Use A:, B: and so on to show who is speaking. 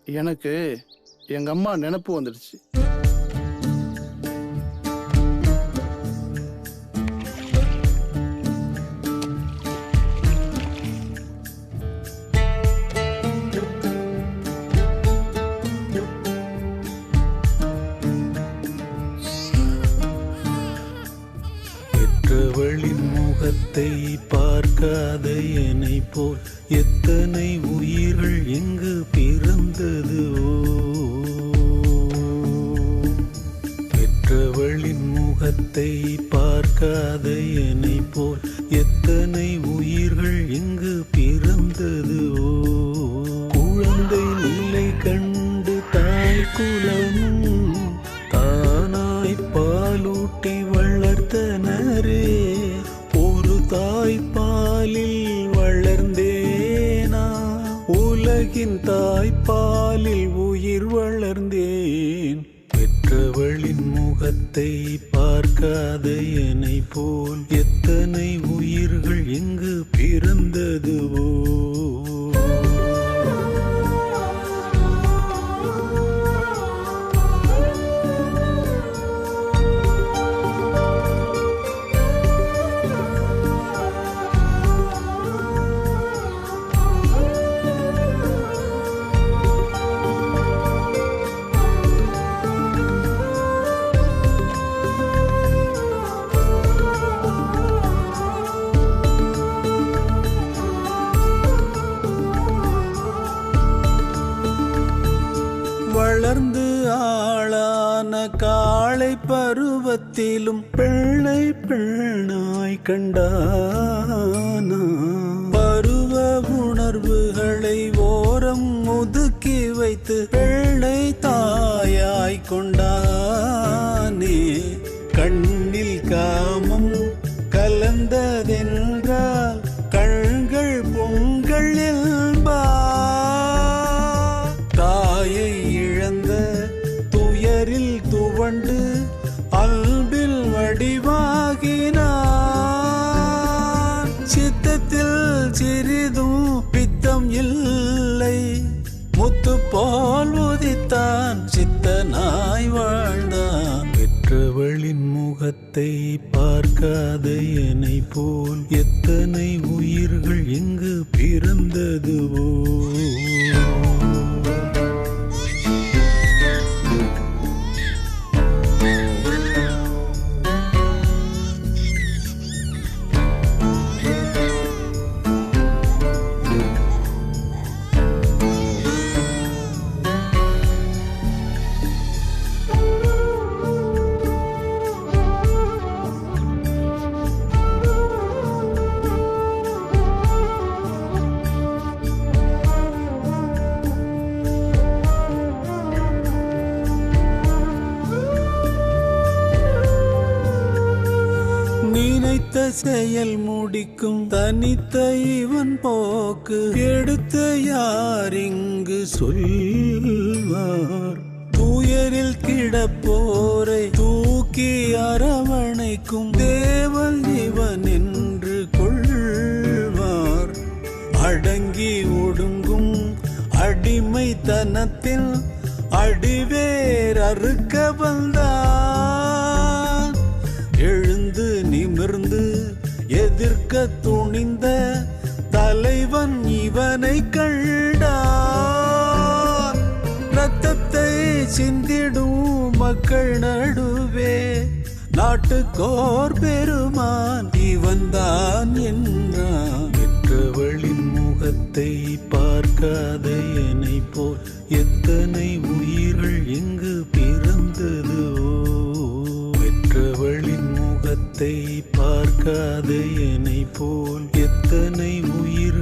A: எனக்கு எங்க அம்மா நினப்பு வந்துடுச்சு.
B: பெற்றவளின் முகத்தை பார்க்காத என்னை போல் எத்தனை உயிர்கள் எங்கு பிறந்ததுவோ. பெற்றவளின் முகத்தை பார்க்காத என்னை போல் எத்தனை உயிர்கள் எங்கு பிறந்ததுவோ. குழந்தை நிலை கண்டு தாய் குலமும் தானாய் பாலூட்டி வளர்த்தனரே. ஒரு தாய்ப்பாலில் வளர்ந்தேனா, உலகின் தாய்ப்பாலில் உயிர் வளர்ந்தேன். பெற்றவளின் முகத்தை பார்க்காத என்னை போல் எத்தனை உயிர்கள் எங்கு பிறந்ததுவோ. வளர்ந்து ஆளான காளை பருவத்திலும் பெண்ணை பெண்ணாய் கண்டானா. பருவ உணர்வுகளை ஓரம் ஒதுக்கி வைத்து பெண்ணை தாயாய் கொண்டானே. கண்ணில் காமம் கலந்ததென்றால் கண்கள் பொங்கல் தாயை இழந்த துயரில் துவண்டு அன்பில் வடிவாகினான். சித்தத்தில் சிறிதும் பித்தம் இல்லை, முத்து போல் உதித்தான், சித்தனாய் வாழ்ந்தான். பெற்றவளின் முகத்தை பார்க்காத என்னை போல் எத்தனை உயிர்கள் எங்கு பிறந்ததுவோ. நினைத்த செயல் முடிக்கும் தனித்த இவன் போக்கு எடுத்த யார் இங்கு சொல்வார். துயரில் கிடப்போரை தூக்கி அரவணைக்கும் தேவன் இவன் என்று கொள்வார். அடங்கி ஒடுங்கும் அடிமைத்தனத்தில் அடிவேர் அறுக்க வந்தார். எழுந்து நிமிர்ந்து எதிர்க்க துணிந்த தலைவன் இவனை கண்டார். இரத்தத்தை சிந்திடும் மக்கள் நடுவே நாட்டுக்கோர் பெருமான் இவன்தான் என்றான். பெற்றவளின் முகத்தை பார்க்காத என்னை போல் எத்தனை உயிர்கள் எங்கு பிறந்ததுவோ. பெற்றவளின் முகத்தை பார்க்காத என்னை போல் எத்தனை உயிர்